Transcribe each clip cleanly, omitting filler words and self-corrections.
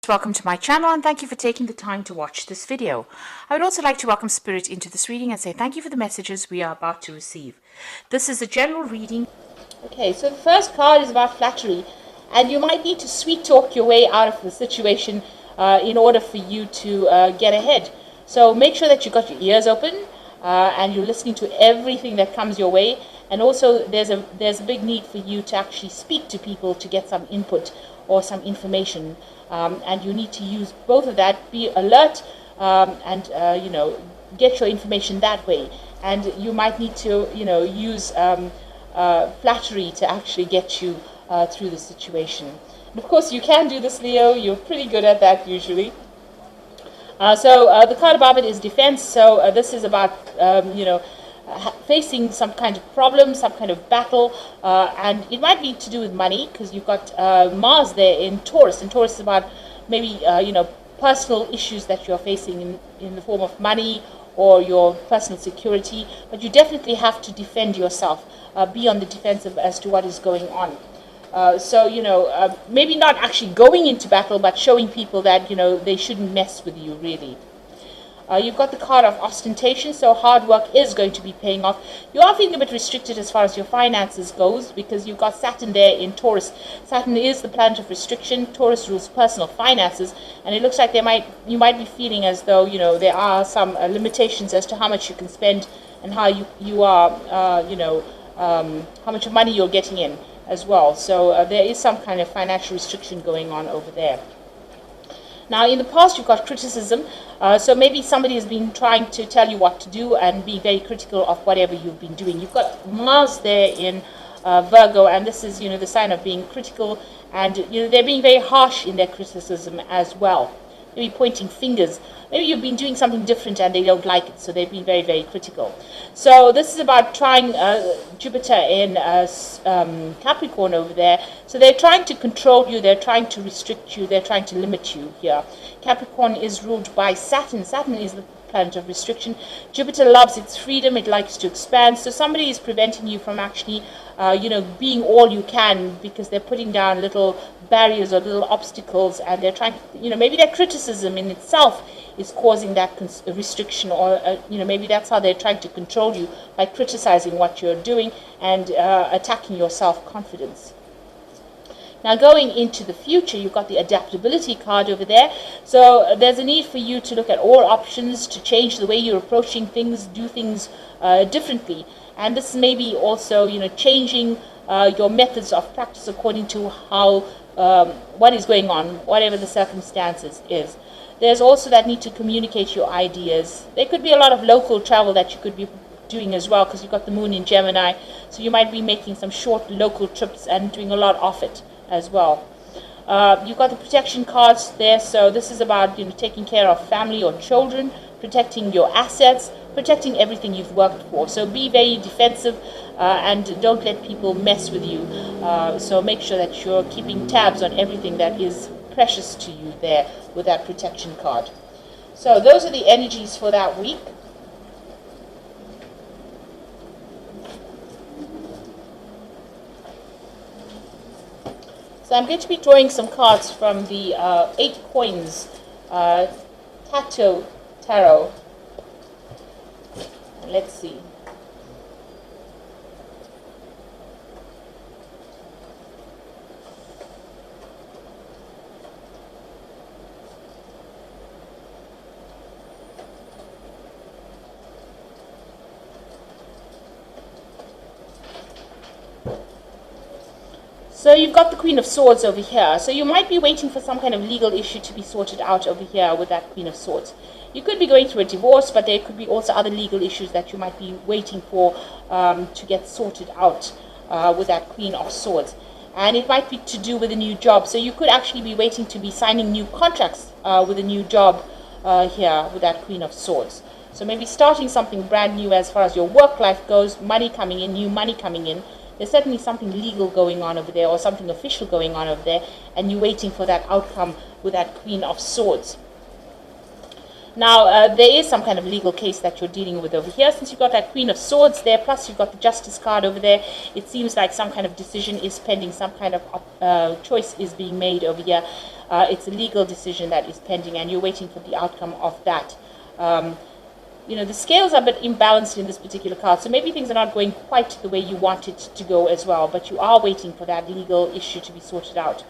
Welcome to my channel and thank you for taking the time to watch this video. I would also like to welcome Spirit into this reading and say thank you for the messages we are about to receive. This is a general reading. Okay, so the first card is about flattery, and you might need to sweet talk your way out of the situation in order for you to get ahead. So make sure that you've got your ears open and you're listening to everything that comes your way. And also there's a big need for you to actually speak to people to get some input or some information. And you need to use both of that. Be alert and get your information that way. And you might need to use flattery to actually get you through the situation. And of course, you can do this, Leo. You're pretty good at that usually. So the card above it is defense. So this is about facing some kind of problem, some kind of battle, and it might be to do with money, because you've got Mars there in Taurus, and Taurus is about maybe personal issues that you're facing in the form of money or your personal security. But you definitely have to defend yourself, be on the defensive as to what is going on. Maybe not actually going into battle, but showing people that they shouldn't mess with you, really. You've got the card of ostentation, so hard work is going to be paying off. You are feeling a bit restricted as far as your finances goes, because you've got Saturn there in Taurus. Saturn is the planet of restriction. Taurus rules personal finances, and it looks like you might be feeling as though there are some limitations as to how much you can spend and how you are how much money you're getting in as well. So there is some kind of financial restriction going on over there. Now, in the past, you've got criticism. So maybe somebody has been trying to tell you what to do and be very critical of whatever you've been doing. You've got Mars there in Virgo, and this is, the sign of being critical. And, they're being very harsh in their criticism as well. Maybe pointing fingers. Maybe you've been doing something different and they don't like it, so they've been very, very critical. So this is about trying Jupiter in Capricorn over there. So they're trying to control you, they're trying to restrict you, they're trying to limit you here. Capricorn is ruled by Saturn. Saturn is the planet of restriction. Jupiter loves its freedom, it likes to expand. So somebody is preventing you from actually being all you can, because they're putting down little barriers or little obstacles, and they're trying maybe their criticism in itself is causing that restriction, or maybe that's how they're trying to control you, by criticizing what you're doing and attacking your self-confidence. Now, going into the future, you've got the adaptability card over there. So there's a need for you to look at all options, to change the way you're approaching things, do things differently. And this may be also, changing your methods of practice according to how what is going on, whatever the circumstances is. There's also that need to communicate your ideas. There could be a lot of local travel that you could be doing as well, because you've got the moon in Gemini. So you might be making some short local trips and doing a lot of it as well. You've got the protection cards there. So this is about taking care of family or children, protecting your assets, protecting everything you've worked for. So be very defensive and don't let people mess with you. So make sure that you're keeping tabs on everything that is precious to you there with that protection card. So those are the energies for that week. So I'm going to be drawing some cards from the 8 Coins Tarot. Let's see. So you've got the Queen of Swords over here. So you might be waiting for some kind of legal issue to be sorted out over here with that Queen of Swords. You could be going through a divorce, but there could be also other legal issues that you might be waiting for to get sorted out with that Queen of Swords. And it might be to do with a new job. So you could actually be waiting to be signing new contracts with a new job here with that Queen of Swords. So maybe starting something brand new as far as your work life goes, money coming in, new money coming in. There's certainly something legal going on over there, or something official going on over there, and you're waiting for that outcome with that Queen of Swords. Now, there is some kind of legal case that you're dealing with over here. Since you've got that Queen of Swords there, plus you've got the Justice card over there, it seems like some kind of decision is pending, some kind of choice is being made over here. It's a legal decision that is pending, and you're waiting for the outcome of that. The scales are a bit imbalanced in this particular card, so maybe things are not going quite the way you want it to go as well, but you are waiting for that legal issue to be sorted out.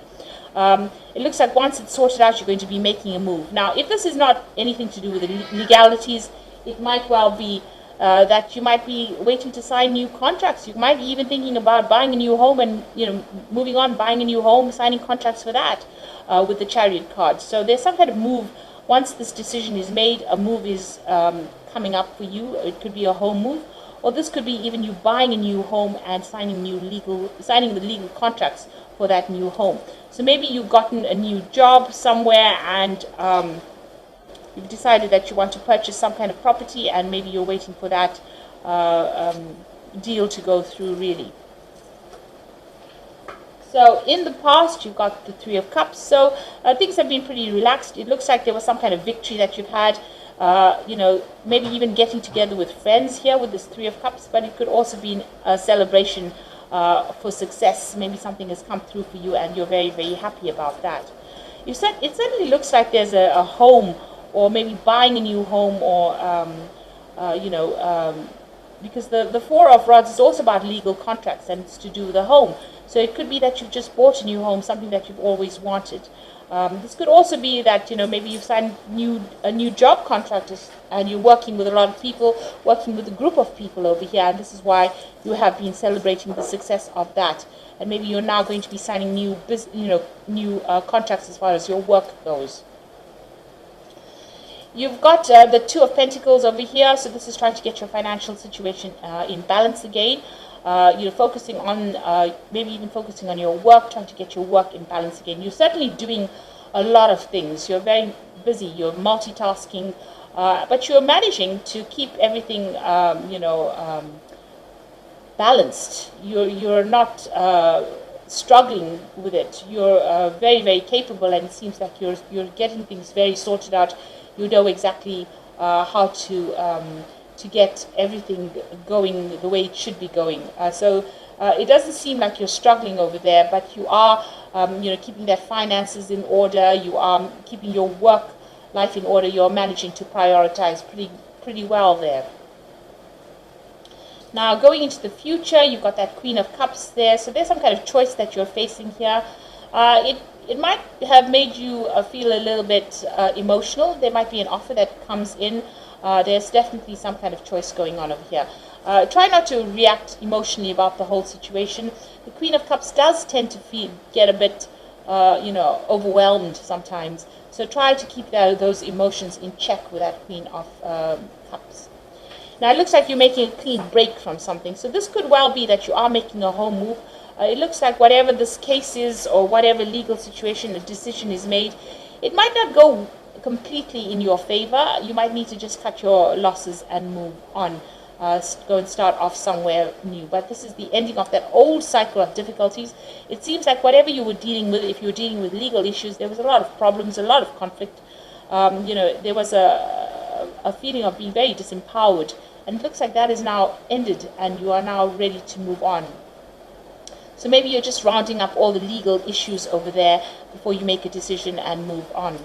It looks like once it's sorted out, you're going to be making a move. Now, if this is not anything to do with the legalities, it might well be that you might be waiting to sign new contracts. You might be even thinking about buying a new home and, moving on, buying a new home, signing contracts for that with the Chariot card. So there's some kind of move. Once this decision is made, a move is coming up for you. It could be a home move, or this could be even you buying a new home and signing the legal contracts for that new home. So maybe you've gotten a new job somewhere, and you've decided that you want to purchase some kind of property, and maybe you're waiting for that deal to go through, really. So in the past, you've got the Three of Cups. So things have been pretty relaxed. It looks like there was some kind of victory that you've had. Maybe even getting together with friends here with this Three of Cups. But it could also be a celebration for success. Maybe something has come through for you, and you're very, very happy about that. It certainly looks like there's a home, or maybe buying a new home, or because the Four of Rods is also about legal contracts, and it's to do with a home. So it could be that you've just bought a new home, something that you've always wanted. This could also be that, maybe you've signed a new job contract, and you're working with a lot of people, working with a group of people over here, and this is why you have been celebrating the success of that. And maybe you're now going to be signing new contracts as far as your work goes. You've got the Two of Pentacles over here, so this is trying to get your financial situation in balance again. Focusing on, maybe even focusing on your work, trying to get your work in balance again. You're certainly doing a lot of things. You're very busy. You're multitasking, but you're managing to keep everything, balanced. You're not struggling with it. You're very, very capable, and it seems like you're getting things very sorted out. You know exactly how to get everything going the way it should be going. So it doesn't seem like you're struggling over there, but you are, keeping that finances in order. You are keeping your work life in order. You're managing to prioritize pretty well there. Now, going into the future, you've got that Queen of Cups there. So there's some kind of choice that you're facing here. It might have made you feel a little bit emotional. There might be an offer that comes in. There's definitely some kind of choice going on over here. Try not to react emotionally about the whole situation. The Queen of Cups does tend to get a bit, overwhelmed sometimes. So try to keep those emotions in check with that Queen of Cups. Now, it looks like you're making a clean break from something. So this could well be that you are making a home move. It looks like whatever this case is, or whatever legal situation, a decision is made, it might not go completely in your favor. You might need to just cut your losses and move on. Go and start off somewhere new. But this is the ending of that old cycle of difficulties. It seems like whatever you were dealing with, if you were dealing with legal issues, there was a lot of problems, a lot of conflict. There was a feeling of being very disempowered. And it looks like that is now ended, and you are now ready to move on. So maybe you're just rounding up all the legal issues over there before you make a decision and move on.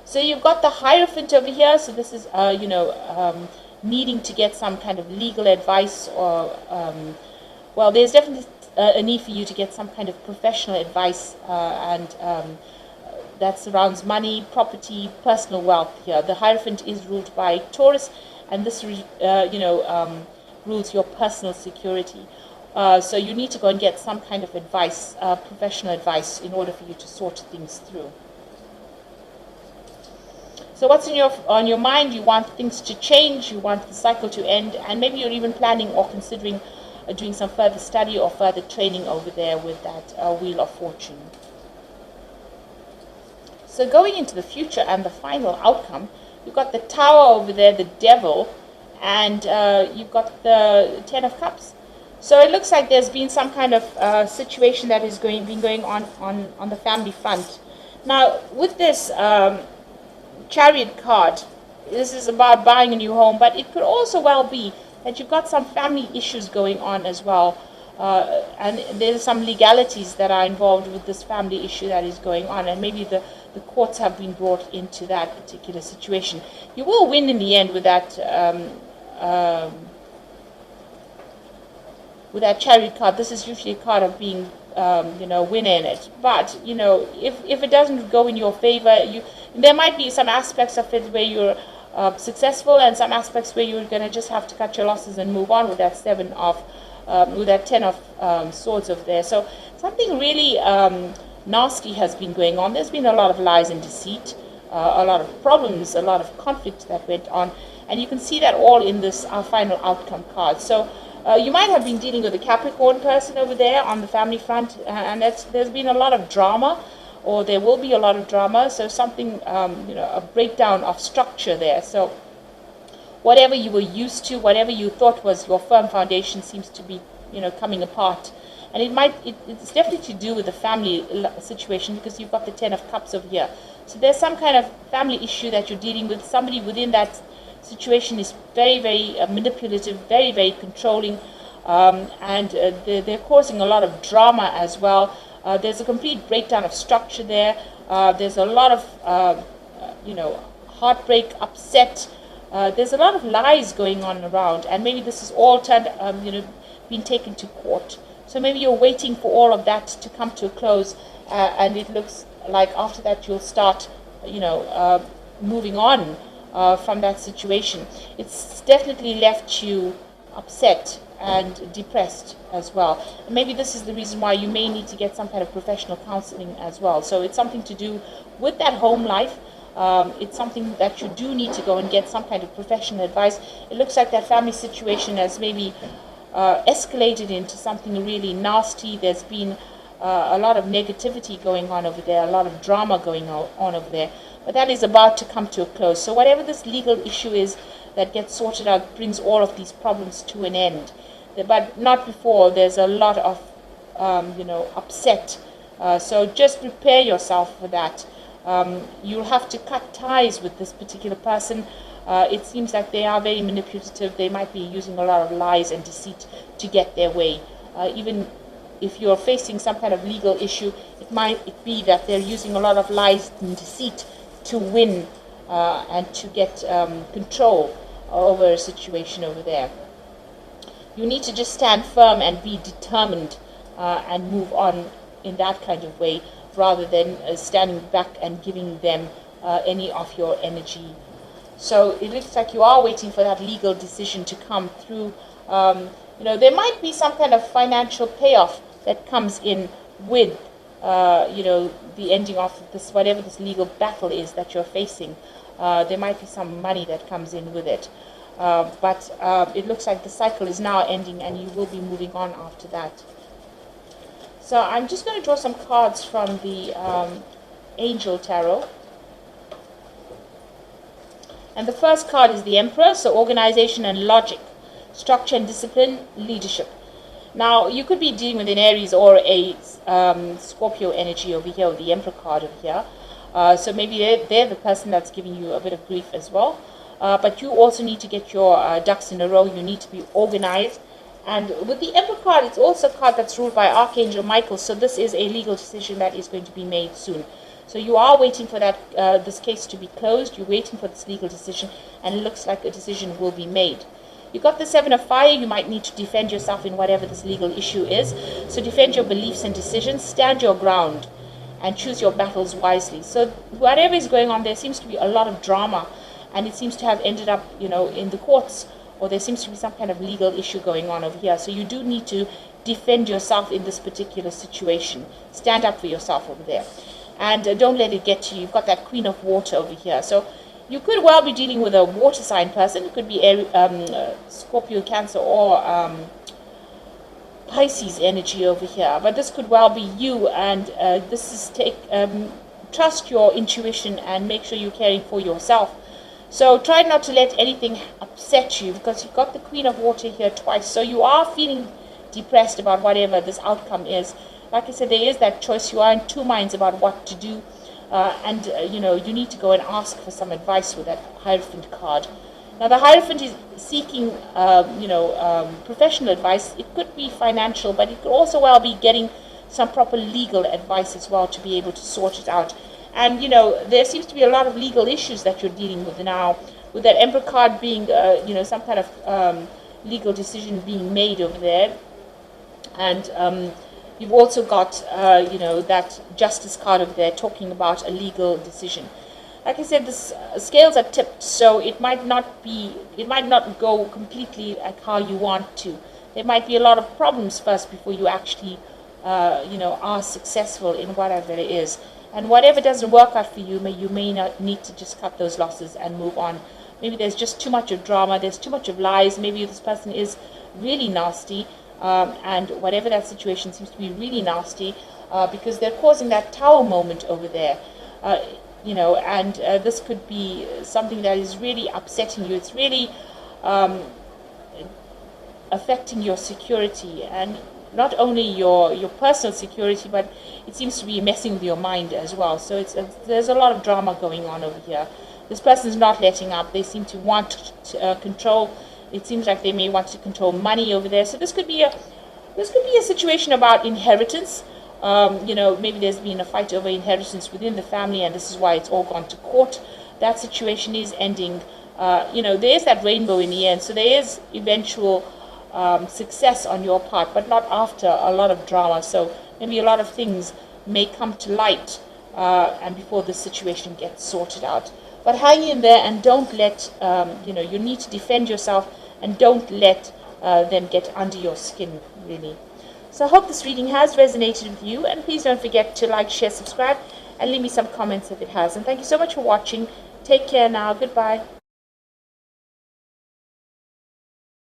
So you've got the Hierophant over here. So this is, needing to get some kind of legal advice, or, there's definitely a need for you to get some kind of professional advice, and that surrounds money, property, personal wealth here. The Hierophant is ruled by Taurus, and this, rules your personal security. So you need to go and get some kind of advice, professional advice, in order for you to sort things through. So what's on your mind? You want things to change, you want the cycle to end, and maybe you're even planning or considering doing some further study or further training over there with that Wheel of Fortune. So going into the future and the final outcome, you've got the Tower over there, the Devil, and you've got the Ten of Cups. So it looks like there's been some kind of situation that is been going on the family front. Now, with this, Chariot card. This is about buying a new home, but it could also well be that you've got some family issues going on as well. And there's some legalities that are involved with this family issue that is going on, and maybe the courts have been brought into that particular situation. You will win in the end with that Chariot card. This is usually a card of being winner in it. But if it doesn't go in your favor, there might be some aspects of it where you're successful, and some aspects where you're going to just have to cut your losses and move on with that with that 10 of swords over there. So something really nasty has been going on. There's been a lot of lies and deceit, a lot of problems, a lot of conflict that went on, and you can see that all in this final outcome card. So you might have been dealing with a Capricorn person over there on the family front, and there's been a lot of drama, or there will be a lot of drama. So something, a breakdown of structure there. So whatever you were used to, whatever you thought was your firm foundation, seems to be, coming apart. And it's definitely to do with the family situation, because you've got the 10 of Cups over here. So there's some kind of family issue that you're dealing with. Somebody within that situation is very, very manipulative, very, very controlling, and they're causing a lot of drama as well. There's a complete breakdown of structure there. There's a lot of, heartbreak, upset. There's a lot of lies going on around, and maybe this is all being taken to court. So maybe you're waiting for all of that to come to a close, and it looks like after that you'll start, moving on from that situation. It's definitely left you upset and depressed as well. And maybe this is the reason why you may need to get some kind of professional counseling as well. So it's something to do with that home life. It's something that you do need to go and get some kind of professional advice. It looks like that family situation has maybe escalated into something really nasty. There's been a lot of negativity going on over there, a lot of drama going on over there. But that is about to come to a close. So whatever this legal issue is that gets sorted out brings all of these problems to an end. But not before there's a lot of, upset. So just prepare yourself for that. You'll have to cut ties with this particular person. It seems like they are very manipulative. They might be using a lot of lies and deceit to get their way. Even if you're facing some kind of legal issue, it might be that they're using a lot of lies and deceit to win and to get control over a situation over there. You need to just stand firm and be determined and move on in that kind of way, rather than standing back and giving them any of your energy. So it looks like you are waiting for that legal decision to come through. There might be some kind of financial payoff that comes in with, the ending of this, whatever this legal battle is that you're facing. There might be some money that comes in with it. But it looks like the cycle is now ending, and you will be moving on after that. So I'm just going to draw some cards from the Angel Tarot. And the first card is the Emperor, so organization and logic, structure and discipline, leadership. Now, you could be dealing with an Aries or a Scorpio energy over here, with the Emperor card over here. So maybe they're the person that's giving you a bit of grief as well. But you also need to get your ducks in a row. You need to be organized. And with the Emperor card, it's also a card that's ruled by Archangel Michael. So this is a legal decision that is going to be made soon. So you are waiting for that this case to be closed. You're waiting for this legal decision, and it looks like a decision will be made. You got the Seven of Fire. You might need to defend yourself in whatever this legal issue is. So defend your beliefs and decisions. Stand your ground and choose your battles wisely. So whatever is going on, there seems to be a lot of drama, and it seems to have ended up, in the courts, or there seems to be some kind of legal issue going on over here. So you do need to defend yourself in this particular situation. Stand up for yourself over there. And don't let it get to you. You've got that Queen of Water over here. So you could well be dealing with a water sign person. It could be Scorpio, Cancer, or Pisces energy over here. But this could well be you. And this is trust your intuition and make sure you're caring for yourself. So try not to let anything upset you, because you've got the Queen of Water here twice. So you are feeling depressed about whatever this outcome is. Like I said, there is that choice. You are in two minds about what to do. you need to go and ask for some advice with that Hierophant card. Now, the Hierophant is seeking, professional advice. It could be financial, but it could also well be getting some proper legal advice as well to be able to sort it out. And, there seems to be a lot of legal issues that you're dealing with now, with that Emperor card being, some kind of legal decision being made over there. And you've also got, that Justice card over there talking about a legal decision. Like I said, the scales are tipped, so it might not go completely like how you want to. There might be a lot of problems first before you actually, are successful in whatever it is. And whatever doesn't work out for you, you may not need to just cut those losses and move on. Maybe there's just too much of drama, there's too much of lies, maybe this person is really nasty, and whatever that situation seems to be really nasty, because they're causing that Tower moment over there. And this could be something that is really upsetting you. It's really affecting your security, and not only your personal security, but it seems to be messing with your mind as well. So there's a lot of drama going on over here. This person's not letting up. They seem to want to control. It seems like they may want to control money over there. So this could be a situation about inheritance. Maybe there's been a fight over inheritance within the family, and this is why it's all gone to court. That situation is ending. There is that rainbow in the end, so there is eventual success on your part, but not after a lot of drama. So maybe a lot of things may come to light, and before the situation gets sorted out. But hang in there, and don't let, you need to defend yourself, and don't let them get under your skin, really. So I hope this reading has resonated with you, and please don't forget to like, share, subscribe, and leave me some comments if it has. And thank you so much for watching. Take care now. Goodbye.